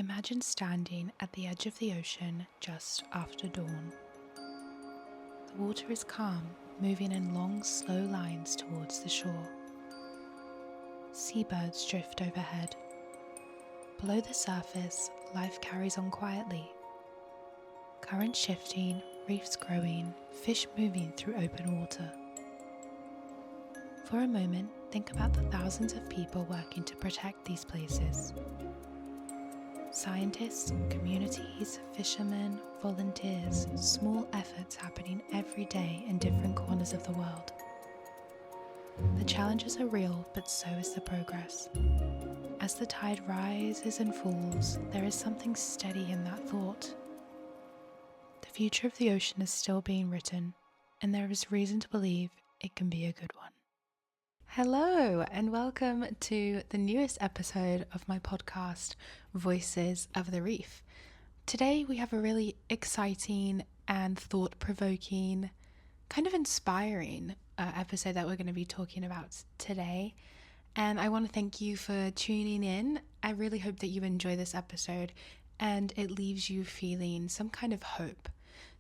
Imagine standing at the edge of the ocean just after dawn. The water is calm, moving in long, slow lines towards the shore. Seabirds drift overhead. Below the surface, life carries on quietly. Currents shifting, reefs growing, fish moving through open water. For a moment, think about the thousands of people working to protect these places. Scientists, communities, fishermen, volunteers, small efforts happening every day in different corners of the world. The challenges are real, but so is the progress. As the tide rises and falls, there is something steady in that thought. The future of the ocean is still being written, and there is reason to believe it can be a good one. Hello, and welcome to the newest episode of my podcast, Voices of the Reef. Today we have a really exciting and thought-provoking, kind of inspiring episode that we're going to be talking about today. And I want to thank you for tuning in. I really hope that you enjoy this episode and it leaves you feeling some kind of hope.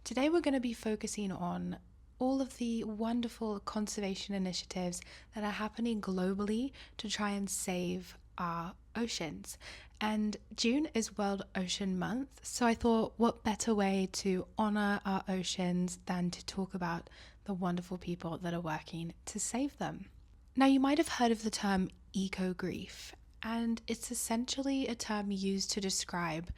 Today we're going to be focusing on all of the wonderful conservation initiatives that are happening globally to try and save our oceans. And June is World Ocean Month, so I thought what better way to honor our oceans than to talk about the wonderful people that are working to save them. Now, you might have heard of the term ecogrief, and it's essentially a term used to describe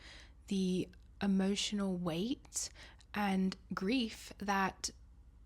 the emotional weight and grief that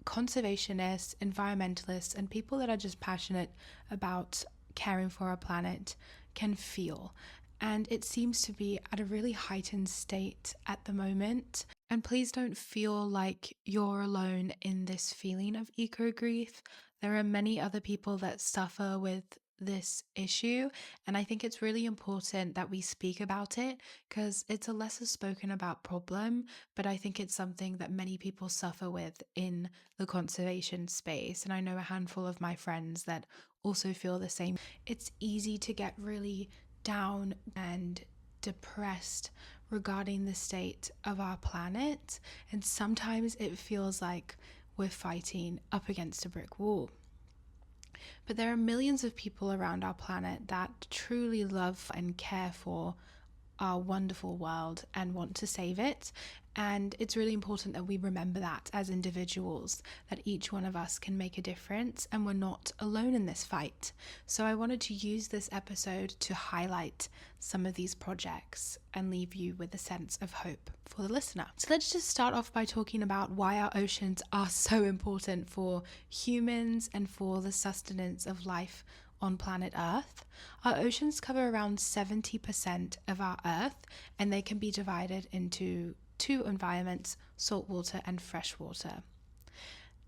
conservationists, environmentalists, and people that are just passionate about caring for our planet can feel. And it seems to be at a really heightened state at the moment. And please don't feel like you're alone in this feeling of eco-grief. There are many other people that suffer with this issue, and I think it's really important that we speak about it because it's a lesser spoken about problem, but I think it's something that many people suffer with in the conservation space, and I know a handful of my friends that also feel the same. It's easy to get really down and depressed regarding the state of our planet, and sometimes it feels like we're fighting up against a brick wall. But there are millions of people around our planet that truly love and care for our wonderful world and want to save it. And it's really important that we remember that as individuals, that each one of us can make a difference and we're not alone in this fight. So I wanted to use this episode to highlight some of these projects and leave you with a sense of hope for the listener. So let's just start off by talking about why our oceans are so important for humans and for the sustenance of life on planet Earth. Our oceans cover around 70% of our Earth, and they can be divided into two environments, saltwater and freshwater.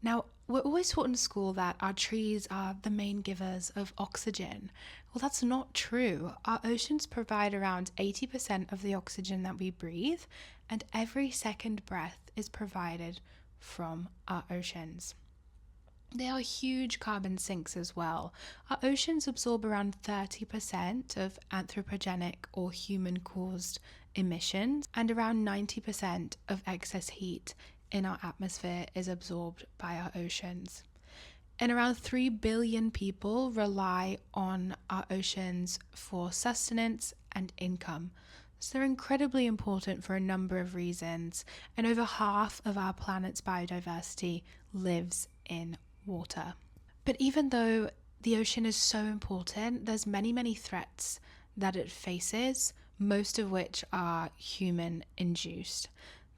Now, we're always taught in school that our trees are the main givers of oxygen. Well, that's not true. Our oceans provide around 80% of the oxygen that we breathe, and every second breath is provided from our oceans. They are huge carbon sinks as well. Our oceans absorb around 30% of anthropogenic or human-caused emissions, and around 90% of excess heat in our atmosphere is absorbed by our oceans. And around 3 billion people rely on our oceans for sustenance and income. So they're incredibly important for a number of reasons, and over half of our planet's biodiversity lives in water. But even though the ocean is so important, there's many threats that it faces, most of which are human induced.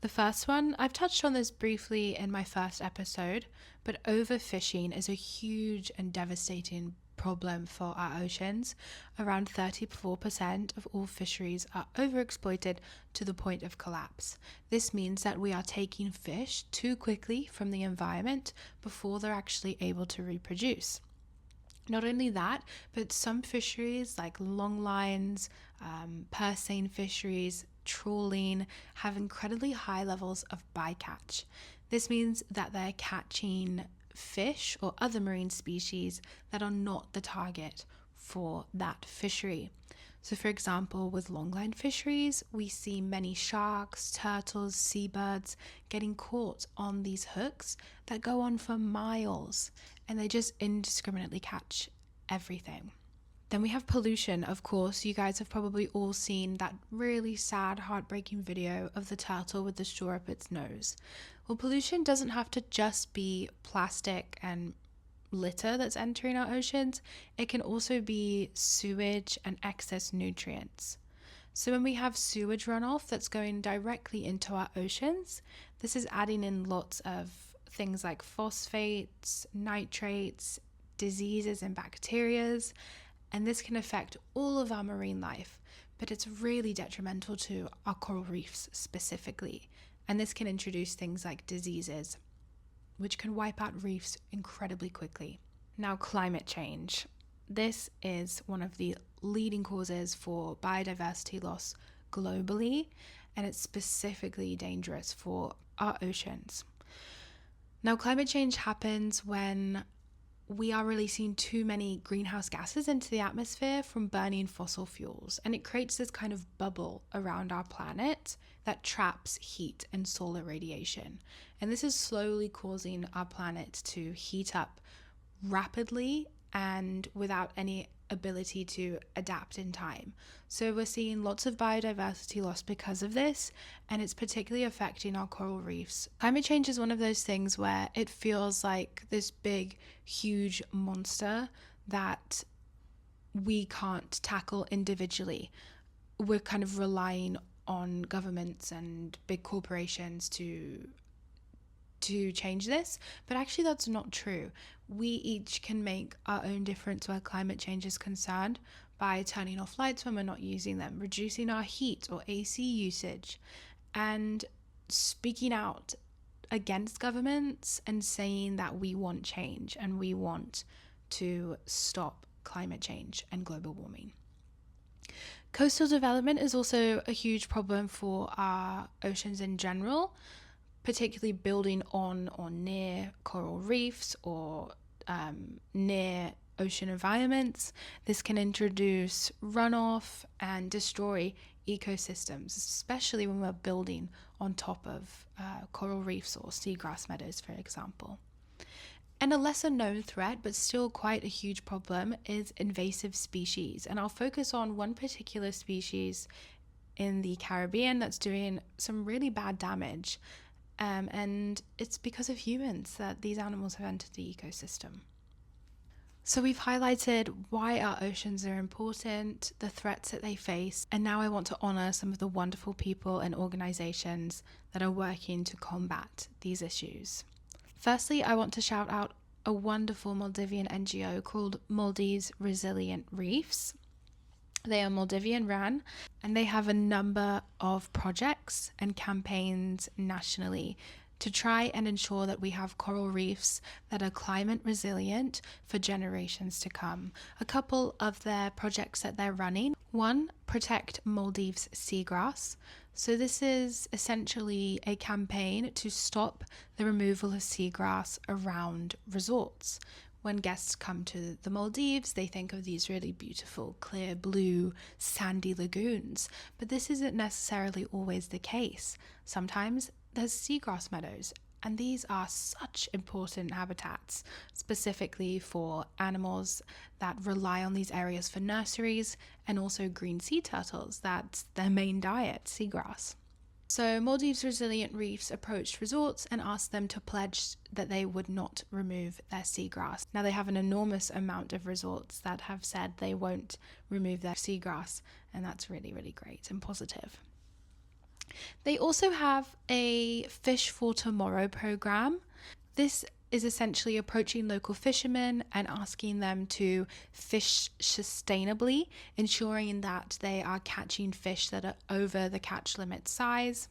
The first one, I've touched on this briefly in my first episode, but overfishing is a huge and devastating problem for our oceans. Around 34% of all fisheries are overexploited to the point of collapse. This means that we are taking fish too quickly from the environment before they're actually able to reproduce. Not only that, but some fisheries like longlines, purse seine fisheries, trawling have incredibly high levels of bycatch. This means that they're catching fish or other marine species that are not the target for that fishery. So for example, with longline fisheries, we see many sharks, turtles, seabirds getting caught on these hooks that go on for miles, and they just indiscriminately catch everything. Then we have pollution, of course. You guys have probably all seen that really sad, heartbreaking video of the turtle with the straw up its nose. Well, pollution doesn't have to just be plastic and litter that's entering our oceans. It can also be sewage and excess nutrients. So when we have sewage runoff that's going directly into our oceans, this is adding in lots of things like phosphates, nitrates, diseases and bacterias, and this can affect all of our marine life, but it's really detrimental to our coral reefs specifically. And this can introduce things like diseases, which can wipe out reefs incredibly quickly. Now, climate change. This is one of the leading causes for biodiversity loss globally, and it's specifically dangerous for our oceans. Now, climate change happens when we are releasing too many greenhouse gases into the atmosphere from burning fossil fuels, and it creates this kind of bubble around our planet that traps heat and solar radiation. And this is slowly causing our planet to heat up rapidly and without any ability to adapt in time. So we're seeing lots of biodiversity loss because of this, and it's particularly affecting our coral reefs. Climate change is one of those things where it feels like this big, huge monster that we can't tackle individually. We're kind of relying on governments and big corporations to change this, but actually that's not true. We each can make our own difference where climate change is concerned by turning off lights when we're not using them, reducing our heat or AC usage, and speaking out against governments and saying that we want change and we want to stop climate change and global warming. Coastal development is also a huge problem for our oceans in general, particularly building on or near coral reefs or near ocean environments. This can introduce runoff and destroy ecosystems, especially when we're building on top of coral reefs or seagrass meadows, for example. And a lesser known threat, but still quite a huge problem, is invasive species. And I'll focus on one particular species in the Caribbean that's doing some really bad damage. And it's because of humans that these animals have entered the ecosystem. So we've highlighted why our oceans are important, the threats that they face, and now I want to honour some of the wonderful people and organisations that are working to combat these issues. Firstly, I want to shout out a wonderful Maldivian NGO called Maldives Resilient Reefs. They are Maldivian run, and they have a number of projects and campaigns nationally to try and ensure that we have coral reefs that are climate resilient for generations to come. A couple of their projects that they're running: one, Protect Maldives Seagrass. So this is essentially a campaign to stop the removal of seagrass around resorts. When guests come to the Maldives, they think of these really beautiful, clear blue, sandy lagoons. But this isn't necessarily always the case. Sometimes there's seagrass meadows, and these are such important habitats, specifically for animals that rely on these areas for nurseries, and also green sea turtles. That's their main diet, seagrass. So Maldives Resilient Reefs approached resorts and asked them to pledge that they would not remove their seagrass. Now they have an enormous amount of resorts that have said they won't remove their seagrass, and that's really, really great and positive. They also have a Fish for Tomorrow program. This is essentially approaching local fishermen and asking them to fish sustainably, ensuring that they are catching fish that are over the catch limit size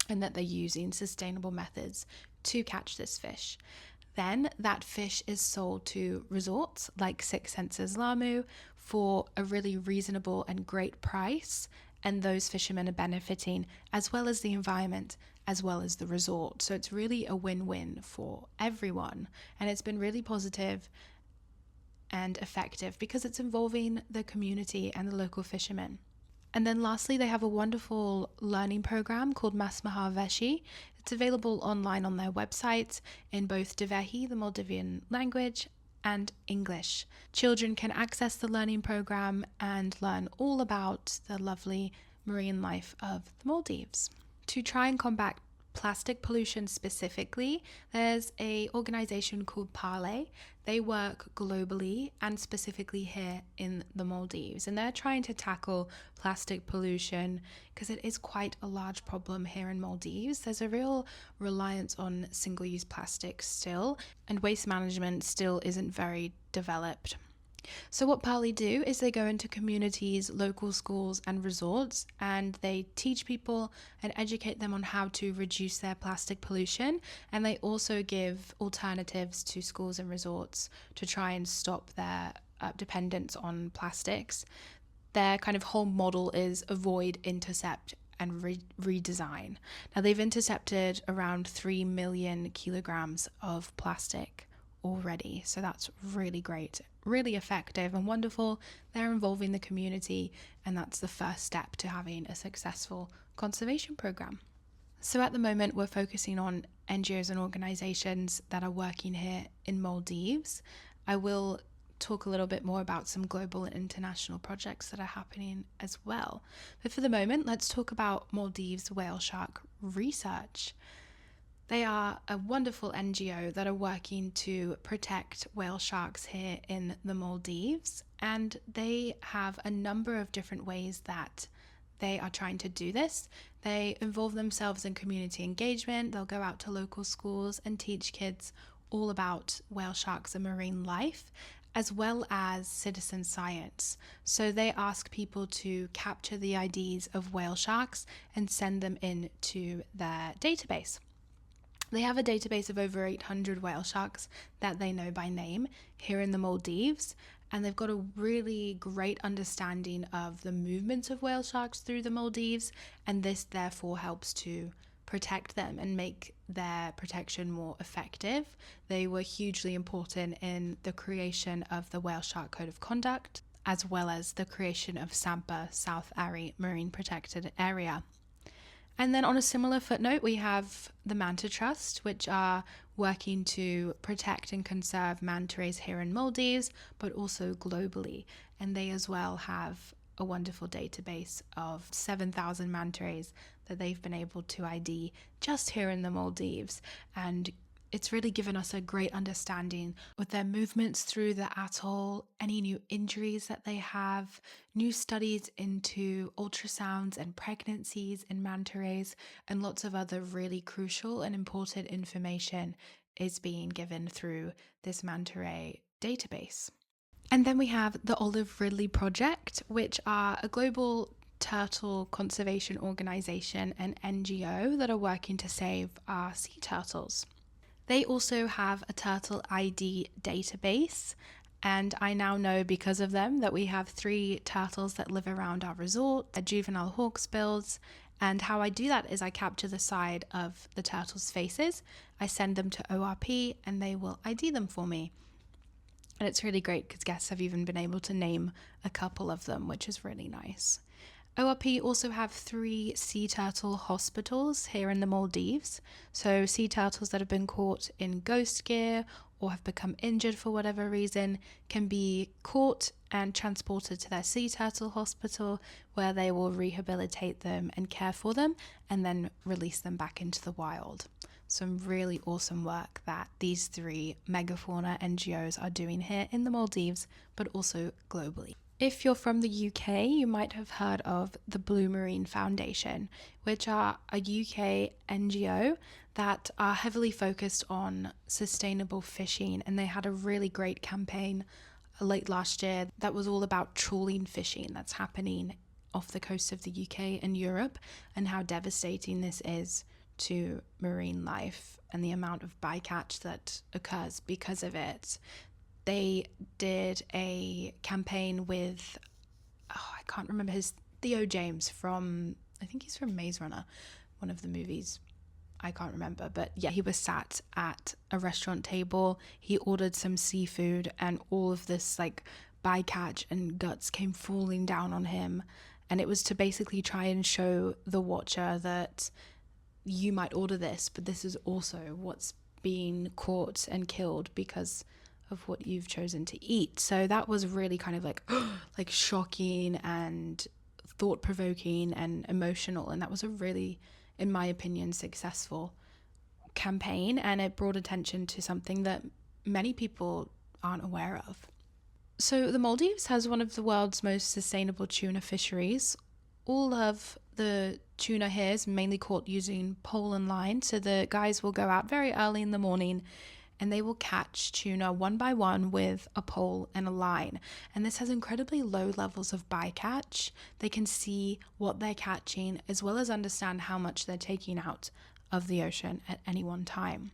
and that they're using sustainable methods to catch this fish. Then that fish is sold to resorts like Six Senses Lamu for a really reasonable and great price, and those fishermen are benefiting, as well as the environment, as well as the resort. So it's really a win-win for everyone, and it's been really positive. and effective because it's involving the community and the local fishermen. And then lastly, they have a wonderful learning program called Masmahar Veshi. It's available online on their website in both Devehi, the Maldivian language, and English. Children can access the learning program and learn all about the lovely marine life of the Maldives. To try and combat plastic pollution specifically, there's an organization called Parley. They work globally and specifically here in the Maldives, and they're trying to tackle plastic pollution because it is quite a large problem here in Maldives. There's a real reliance on single-use plastic still, and waste management still isn't very developed. So what Parley do is they go into communities, local schools and resorts, and they teach people and educate them on how to reduce their plastic pollution, and they also give alternatives to schools and resorts to try and stop their dependence on plastics. Their kind of whole model is avoid, intercept and redesign. Now they've intercepted around 3 million kilograms of plastic already, so that's really great, really effective and wonderful. They're involving the community, and that's the first step to having a successful conservation program. So at the moment we're focusing on NGOs and organizations that are working here in Maldives. I will talk a little bit more about some global and international projects that are happening as well, but for the moment let's talk about Maldives whale shark research. They are a wonderful NGO that are working to protect whale sharks here in the Maldives, and they have a number of different ways that they are trying to do this. They involve themselves in community engagement. They'll go out to local schools and teach kids all about whale sharks and marine life, as well as citizen science. So they ask people to capture the IDs of whale sharks and send them into their database. They have a database of over 800 whale sharks that they know by name here in the Maldives, and they've got a really great understanding of the movements of whale sharks through the Maldives, and this therefore helps to protect them and make their protection more effective. They were hugely important in the creation of the Whale Shark Code of Conduct, as well as the creation of SAMPA, South Ari Marine Protected Area. And then on a similar footnote, we have the Manta Trust, which are working to protect and conserve manta rays here in Maldives, but also globally. And they as well have a wonderful database of 7,000 manta rays that they've been able to ID just here in the Maldives. And it's really given us a great understanding with their movements through the atoll, any new injuries that they have, new studies into ultrasounds and pregnancies in manta rays, and lots of other really crucial and important information is being given through this manta ray database. And then we have the Olive Ridley Project, which are a global turtle conservation organization and NGO that are working to save our sea turtles. They also have a turtle ID database, and I now know because of them that we have 3 turtles that live around our resort, juvenile hawksbills, and how I do that is I capture the side of the turtles' faces, I send them to ORP, and they will ID them for me. And it's really great because guests have even been able to name a couple of them, which is really nice. ORP also have 3 sea turtle hospitals here in the Maldives. So sea turtles that have been caught in ghost gear or have become injured for whatever reason can be caught and transported to their sea turtle hospital, where they will rehabilitate them and care for them and then release them back into the wild. Some really awesome work that these 3 megafauna NGOs are doing here in the Maldives, but also globally. If you're from the UK, you might have heard of the Blue Marine Foundation, which are a UK NGO that are heavily focused on sustainable fishing, and they had a really great campaign late last year that was all about trawling fishing that's happening off the coast of the UK and Europe, and how devastating this is to marine life and the amount of bycatch that occurs because of it. They did a campaign with, I can't remember Theo James from, I think he's from Maze Runner, one of the movies. I can't remember, but yeah, he was sat at a restaurant table. He ordered some seafood, and all of this like bycatch and guts came falling down on him. And it was to basically try and show the watcher that you might order this, but this is also what's being caught and killed because of what you've chosen to eat. So that was really kind of like like shocking and thought-provoking and emotional, and that was a really, in my opinion, successful campaign, and it brought attention to something that many people aren't aware of. So the Maldives has one of the world's most sustainable tuna fisheries. All of the tuna here is mainly caught using pole and line. So the guys will go out very early in the morning and they will catch tuna one by one with a pole and a line. And this has incredibly low levels of bycatch. They can see what they're catching as well as understand how much they're taking out of the ocean at any one time.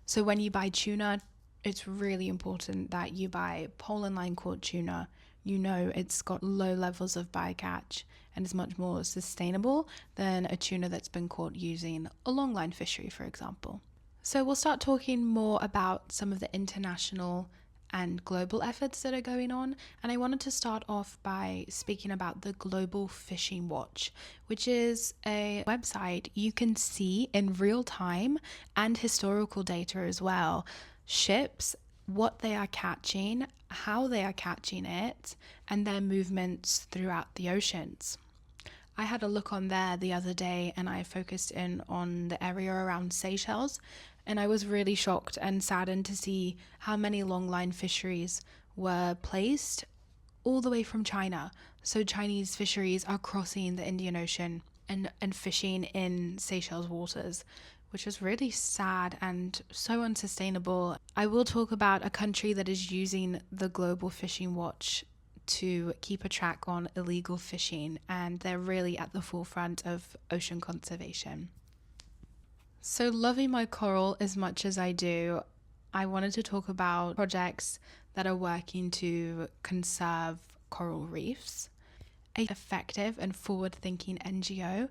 So when you buy tuna, it's really important that you buy pole and line caught tuna. You know it's got low levels of bycatch and is much more sustainable than a tuna that's been caught using a longline fishery, for example. So we'll start talking more about some of the international and global efforts that are going on. And I wanted to start off by speaking about the Global Fishing Watch, which is a website you can see in real time and historical data as well. Ships, what they are catching, how they are catching it, and their movements throughout the oceans. I had a look on there the other day and I focused in on the area around Seychelles, and I was really shocked and saddened to see how many longline fisheries were placed all the way from China. So Chinese fisheries are crossing the Indian Ocean and fishing in Seychelles waters, which is really sad and so unsustainable. I will talk about a country that is using the Global Fishing Watch to keep a track on illegal fishing, and they're really at the forefront of ocean conservation. So loving my coral as much as I do, I wanted to talk about projects that are working to conserve coral reefs. An effective and forward-thinking NGO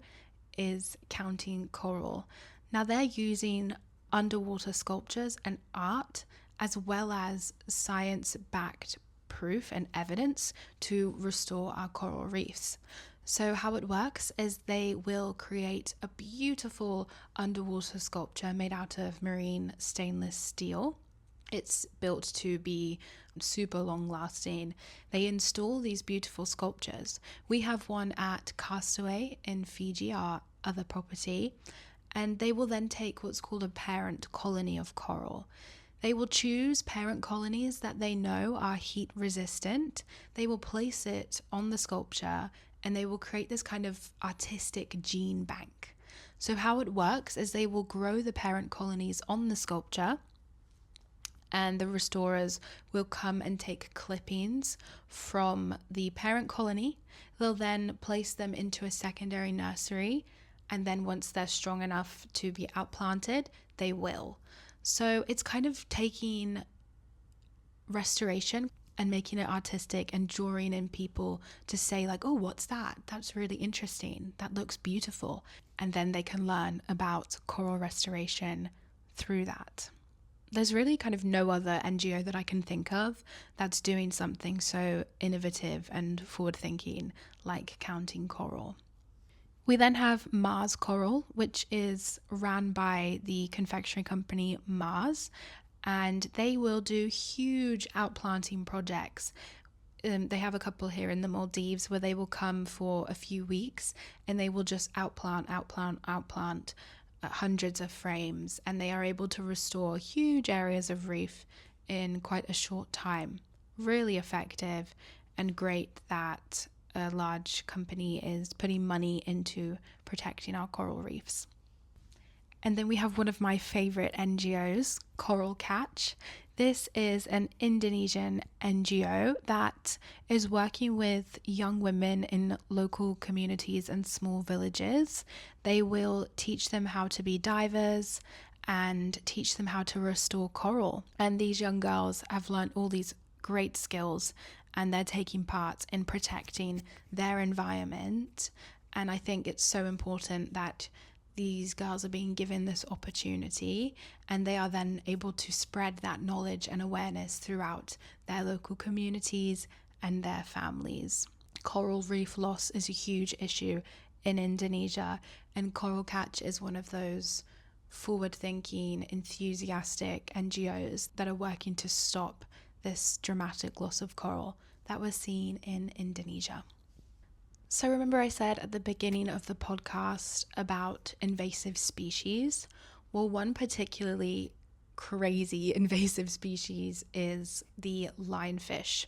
is Counting Coral. Now they're using underwater sculptures and art as well as science-backed proof and evidence to restore our coral reefs. So how it works is they will create a beautiful underwater sculpture made out of marine stainless steel. It's built to be super long lasting. They install these beautiful sculptures. We have one at Castaway in Fiji, our other property, and they will then take what's called a parent colony of coral. They will choose parent colonies that they know are heat resistant. They will place it on the sculpture and they will create this kind of artistic gene bank. So how it works is they will grow the parent colonies on the sculpture, and the restorers will come and take clippings from the parent colony. They'll then place them into a secondary nursery, and then once they're strong enough to be outplanted, they will. So it's kind of taking restoration and making it artistic and drawing in people to say like, oh, what's that? That's really interesting. That looks beautiful. And then they can learn about coral restoration through that. There's really kind of no other NGO that I can think of that's doing something so innovative and forward-thinking like Counting Coral. We then have Mars Coral, which is run by the confectionery company Mars, and they will do huge outplanting projects. They have a couple here in the Maldives where they will come for a few weeks and they will just outplant hundreds of frames, and they are able to restore huge areas of reef in quite a short time. Really effective and great that a large company is putting money into protecting our coral reefs. And then we have one of my favorite NGOs, Coral Catch. This is an Indonesian NGO that is working with young women in local communities and small villages. They will teach them how to be divers and teach them how to restore coral. And these young girls have learned all these great skills, and they're taking part in protecting their environment. And I think it's so important that these girls are being given this opportunity, and they are then able to spread that knowledge and awareness throughout their local communities and their families. Coral reef loss is a huge issue in Indonesia, and Coral Catch is one of those forward-thinking, enthusiastic NGOs that are working to stop this dramatic loss of coral that we're seeing in Indonesia. So remember I said at the beginning of the podcast about invasive species? Well, one particularly crazy invasive species is the lionfish.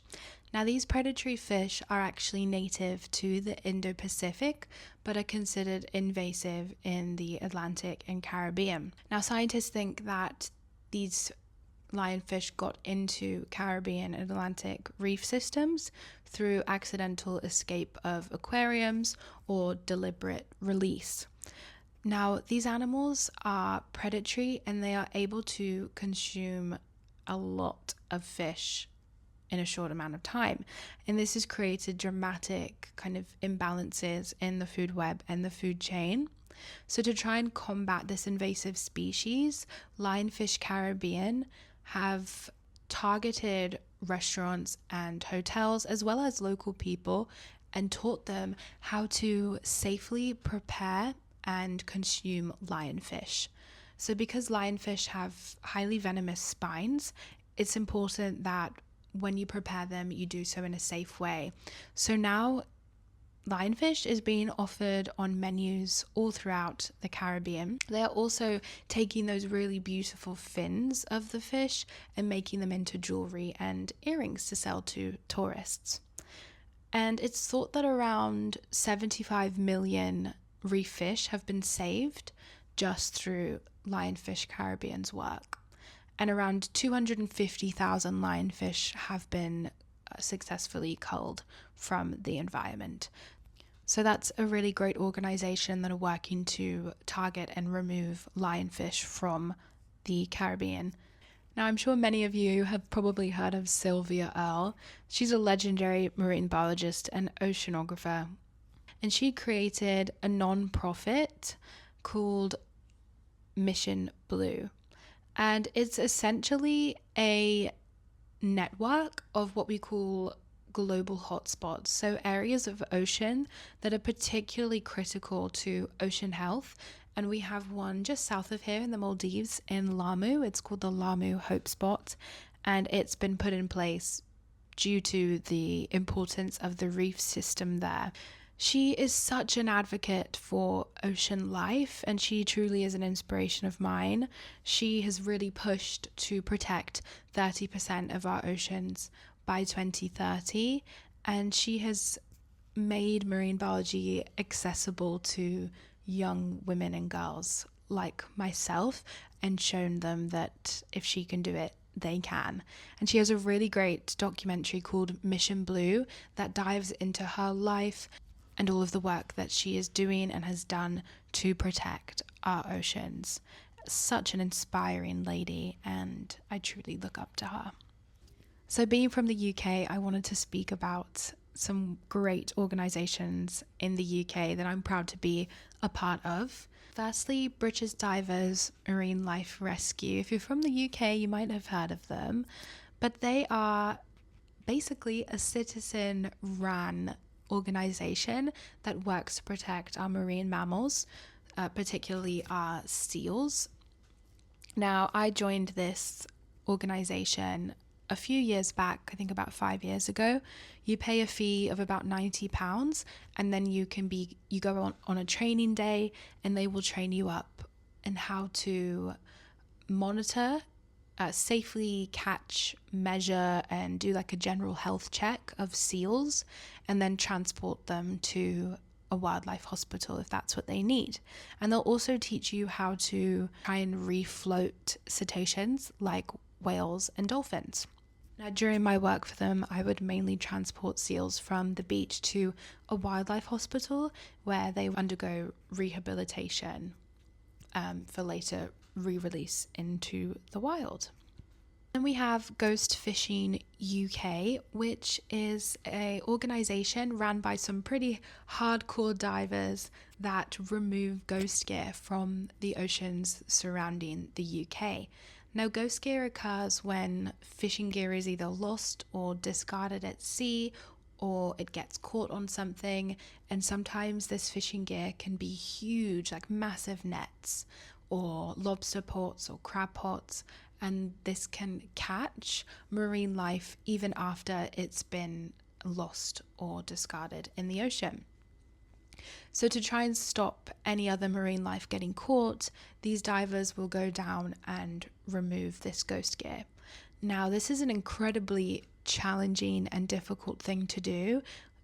Now, these predatory fish are actually native to the Indo-Pacific, but are considered invasive in the Atlantic and Caribbean. Now, scientists think that these lionfish got into Caribbean and Atlantic reef systems through accidental escape of aquariums or deliberate release. Now, these animals are predatory and they are able to consume a lot of fish in a short amount of time. And this has created dramatic kind of imbalances in the food web and the food chain. So to try and combat this invasive species, Lionfish Caribbean have targeted restaurants and hotels as well as local people and taught them how to safely prepare and consume lionfish. So because lionfish have highly venomous spines, it's important that when you prepare them, you do so in a safe way. So now lionfish is being offered on menus all throughout the Caribbean. They are also taking those really beautiful fins of the fish and making them into jewelry and earrings to sell to tourists. And it's thought that around 75 million reef fish have been saved just through Lionfish Caribbean's work. And around 250,000 lionfish have been successfully culled from the environment. So that's a really great organization that are working to target and remove lionfish from the Caribbean. Now, I'm sure many of you have probably heard of Sylvia Earle. She's a legendary marine biologist and oceanographer. And she created a non-profit called Mission Blue. And it's essentially a network of what we call global hotspots, so areas of ocean that are particularly critical to ocean health. And we have one just south of here in the Maldives in Lamu. It's called the Lamu Hope Spot, and it's been put in place due to the importance of the reef system there. She is such an advocate for ocean life, and she truly is an inspiration of mine. She has really pushed to protect 30% of our oceans by 2030, and she has made marine biology accessible to young women and girls like myself and shown them that if she can do it, they can. And she has a really great documentary called Mission Blue that dives into her life and all of the work that she is doing and has done to protect our oceans. Such an inspiring lady, and I truly look up to her. So being from the UK, I wanted to speak about some great organisations in the UK that I'm proud to be a part of. Firstly, British Divers Marine Life Rescue. If you're from the UK, you might have heard of them, but they are basically a citizen-run organisation that works to protect our marine mammals, particularly our seals. Now, I joined this organisation a few years back, I think about 5 years ago. You pay a fee of about £90, and then you go on a training day, and they will train you up in how to monitor, safely catch, measure, and do like a general health check of seals, and then transport them to a wildlife hospital if that's what they need. And they'll also teach you how to try and refloat cetaceans like whales and dolphins. Now, during my work for them, I would mainly transport seals from the beach to a wildlife hospital where they undergo rehabilitation for later re-release into the wild. Then we have Ghost Fishing UK, which is an organisation run by some pretty hardcore divers that remove ghost gear from the oceans surrounding the UK. Now, ghost gear occurs when fishing gear is either lost or discarded at sea, or it gets caught on something, and sometimes this fishing gear can be huge, like massive nets or lobster pots or crab pots, and this can catch marine life even after it's been lost or discarded in the ocean. So to try and stop any other marine life getting caught, these divers will go down and remove this ghost gear. Now, this is an incredibly challenging and difficult thing to do.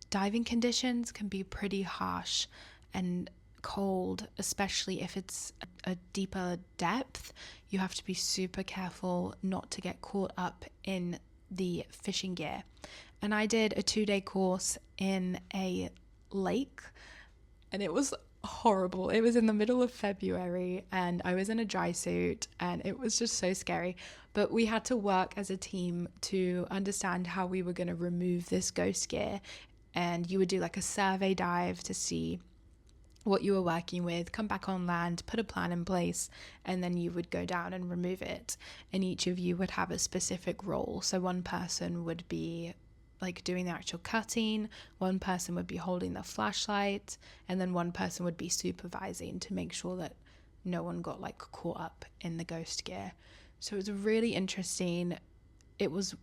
Diving conditions can be pretty harsh and cold, especially if it's a deeper depth. You have to be super careful not to get caught up in the fishing gear. And I did a 2-day course in a lake, and it was horrible. It was in the middle of February and I was in a dry suit and it was just so scary. But we had to work as a team to understand how we were going to remove this ghost gear. And you would do like a survey dive to see what you were working with, come back on land, put a plan in place, and then you would go down and remove it. And each of you would have a specific role. So one person would be like doing the actual cutting, one person would be holding the flashlight, and then one person would be supervising to make sure that no one got like caught up in the ghost gear. So it was really interesting. It was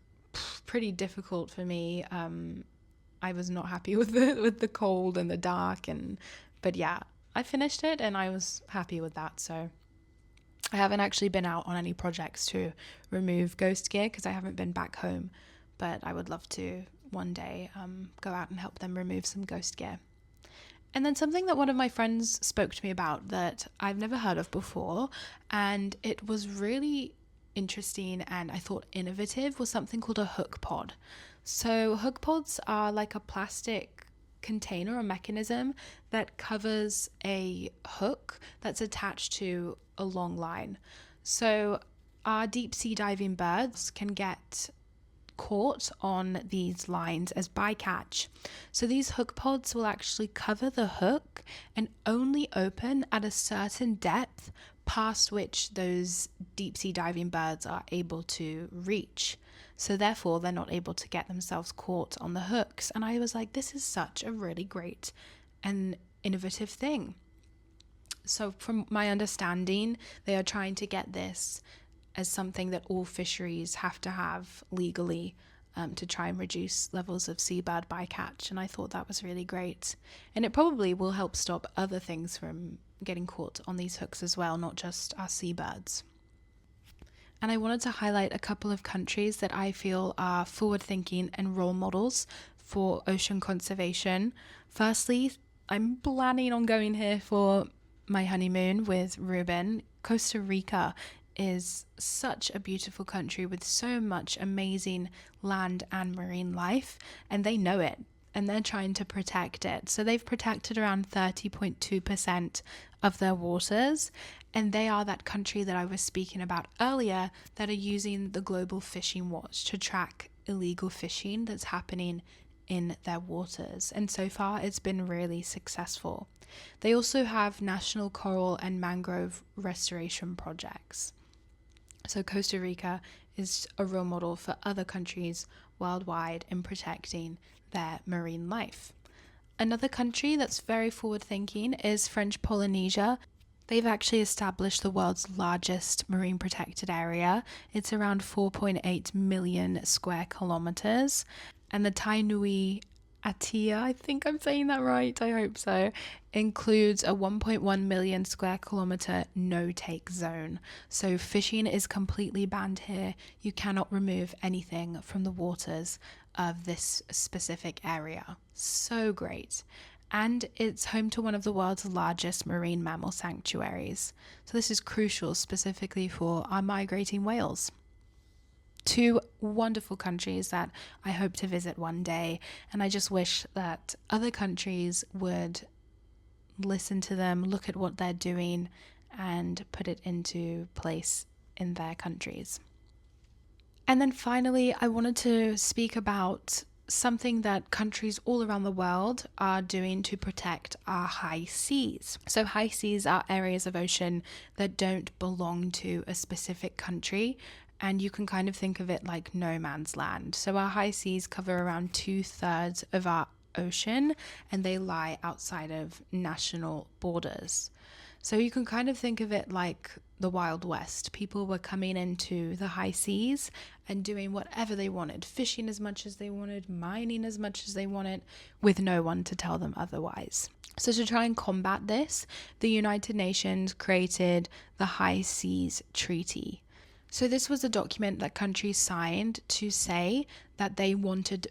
pretty difficult for me. I was not happy with the cold and the dark, but yeah, I finished it and I was happy with that. So I haven't actually been out on any projects to remove ghost gear because I haven't been back home, but I would love to one day go out and help them remove some ghost gear. And then something that one of my friends spoke to me about that I've never heard of before, and it was really interesting and I thought innovative, was something called a hook pod. So hook pods are like a plastic container or mechanism that covers a hook that's attached to a long line. So our deep sea diving birds can get caught on these lines as bycatch. So these hook pods will actually cover the hook and only open at a certain depth past which those deep sea diving birds are able to reach. So therefore they're not able to get themselves caught on the hooks. And I was like, this is such a really great and innovative thing. So from my understanding, they are trying to get this as something that all fisheries have to have legally to try and reduce levels of seabird bycatch. And I thought that was really great. And it probably will help stop other things from getting caught on these hooks as well, not just our seabirds. And I wanted to highlight a couple of countries that I feel are forward-thinking and role models for ocean conservation. Firstly, I'm planning on going here for my honeymoon with Ruben. Costa Rica is such a beautiful country with so much amazing land and marine life, and they know it and they're trying to protect it. So they've protected around 30.2% of their waters, and they are that country that I was speaking about earlier that are using the Global Fishing Watch to track illegal fishing that's happening in their waters. And so far it's been really successful. They also have national coral and mangrove restoration projects. So Costa Rica is a role model for other countries worldwide in protecting their marine life. Another country that's very forward-thinking is French Polynesia. They've actually established the world's largest marine protected area. It's around 4.8 million square kilometers. And the Tainui Atia, I think I'm saying that right, I hope so, includes a 1.1 million square kilometer no-take zone. So fishing is completely banned here. You cannot remove anything from the waters of this specific area. So great. And it's home to one of the world's largest marine mammal sanctuaries. So this is crucial specifically for our migrating whales. Two wonderful countries that I hope to visit one day, and I just wish that other countries would listen to them, look at what they're doing, and put it into place in their countries. And then finally, I wanted to speak about something that countries all around the world are doing to protect our high seas. So, high seas are areas of ocean that don't belong to a specific country, and you can kind of think of it like no man's land. So, our high seas cover around 2/3 of our ocean, and they lie outside of national borders. So you can kind of think of it like the Wild West. People were coming into the high seas and doing whatever they wanted, fishing as much as they wanted, mining as much as they wanted, with no one to tell them otherwise. So to try and combat this, the United Nations created the High Seas Treaty. So this was a document that countries signed to say that they wanted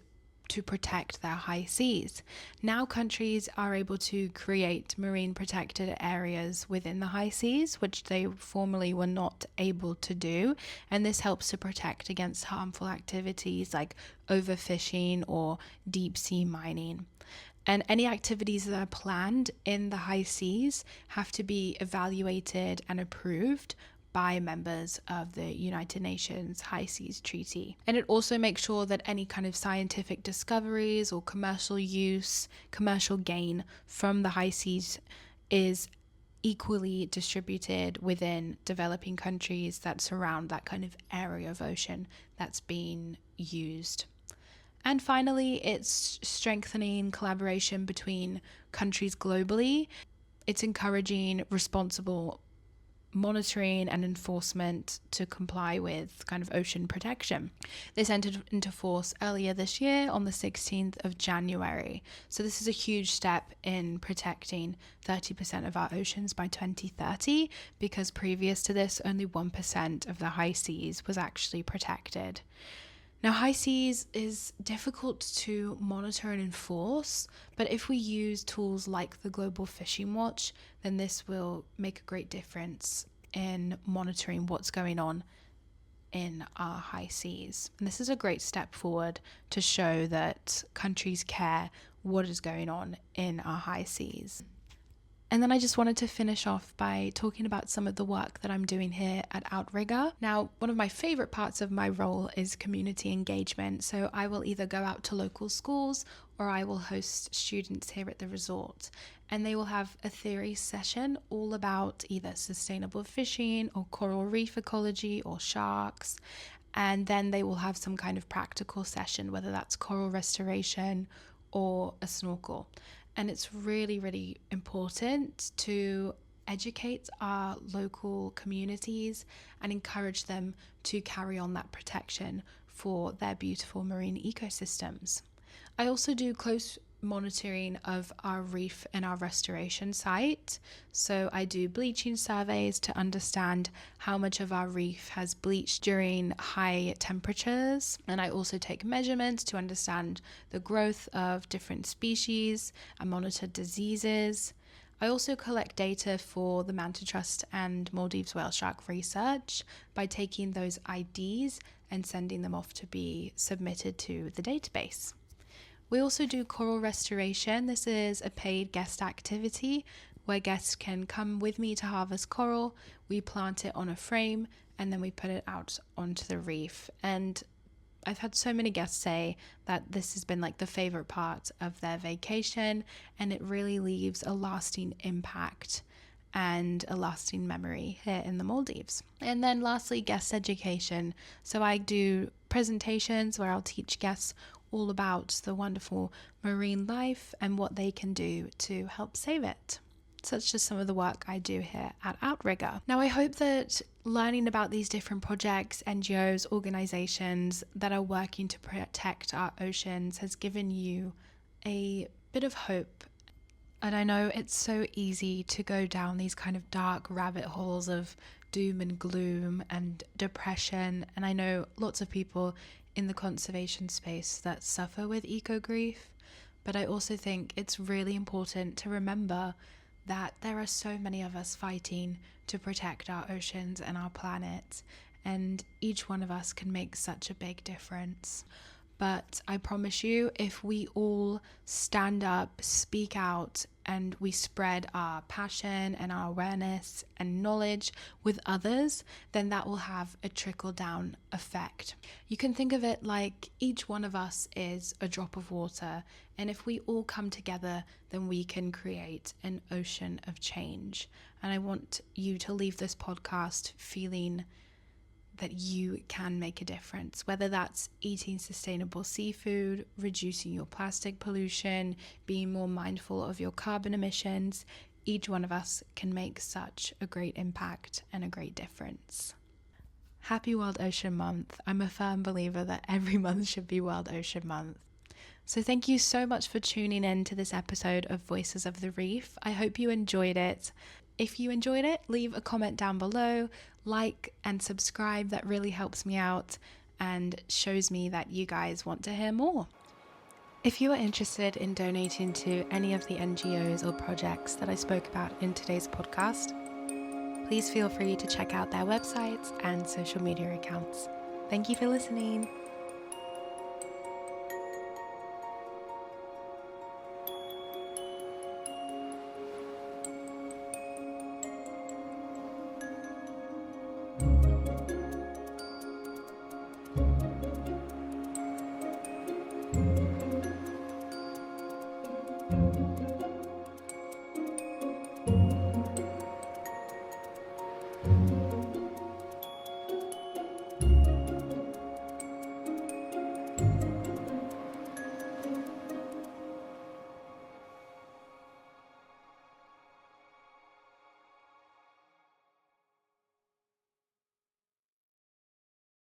to protect their high seas. Now countries are able to create marine protected areas within the high seas, which they formerly were not able to do, and this helps to protect against harmful activities like overfishing or deep sea mining. And any activities that are planned in the high seas have to be evaluated and approved by members of the United Nations High Seas Treaty. And it also makes sure that any kind of scientific discoveries or commercial use, commercial gain from the high seas is equally distributed within developing countries that surround that kind of area of ocean that's being used. And finally, it's strengthening collaboration between countries globally. It's encouraging responsible monitoring and enforcement to comply with kind of ocean protection. This entered into force earlier this year on the 16th of January. So this is a huge step in protecting 30% of our oceans by 2030, because previous to this, only 1% of the high seas was actually protected. Now, high seas is difficult to monitor and enforce, but if we use tools like the Global Fishing Watch, then this will make a great difference in monitoring what's going on in our high seas. And this is a great step forward to show that countries care what is going on in our high seas. And then I just wanted to finish off by talking about some of the work that I'm doing here at Outrigger. Now, one of my favorite parts of my role is community engagement. So I will either go out to local schools or I will host students here at the resort. And they will have a theory session all about either sustainable fishing or coral reef ecology or sharks. And then they will have some kind of practical session, whether that's coral restoration or a snorkel. And it's really, really important to educate our local communities and encourage them to carry on that protection for their beautiful marine ecosystems. I also do close monitoring of our reef and our restoration site. So I do bleaching surveys to understand how much of our reef has bleached during high temperatures. And I also take measurements to understand the growth of different species and monitor diseases. I also collect data for the Manta Trust and Maldives whale shark research by taking those IDs and sending them off to be submitted to the database. We also do coral restoration. This is a paid guest activity where guests can come with me to harvest coral. We plant it on a frame and then we put it out onto the reef. And I've had so many guests say that this has been like the favorite part of their vacation, and it really leaves a lasting impact and a lasting memory here in the Maldives. And then lastly, guest education. So I do presentations where I'll teach guests all about the wonderful marine life and what they can do to help save it. So that's just some of the work I do here at Outrigger. Now, I hope that learning about these different projects, NGOs, organizations that are working to protect our oceans has given you a bit of hope. And I know it's so easy to go down these kind of dark rabbit holes of doom and gloom and depression. And I know lots of people in the conservation space that suffer with ecogrief. But I also think it's really important to remember that there are so many of us fighting to protect our oceans and our planet, and each one of us can make such a big difference. But I promise you, if we all stand up, speak out, and we spread our passion and our awareness and knowledge with others, then that will have a trickle-down effect. You can think of it like each one of us is a drop of water, and if we all come together, then we can create an ocean of change. And I want you to leave this podcast feeling that you can make a difference, whether that's eating sustainable seafood, reducing your plastic pollution, being more mindful of your carbon emissions. Each one of us can make such a great impact and a great difference. Happy World Ocean Month. I'm a firm believer that every month should be World Ocean Month. So thank you so much for tuning in to this episode of Voices of the Reef. I hope you enjoyed it. If you enjoyed it, leave a comment down below, like and subscribe. That really helps me out and shows me that you guys want to hear more. If you are interested in donating to any of the NGOs or projects that I spoke about in today's podcast, please feel free to check out their websites and social media accounts. Thank you for listening.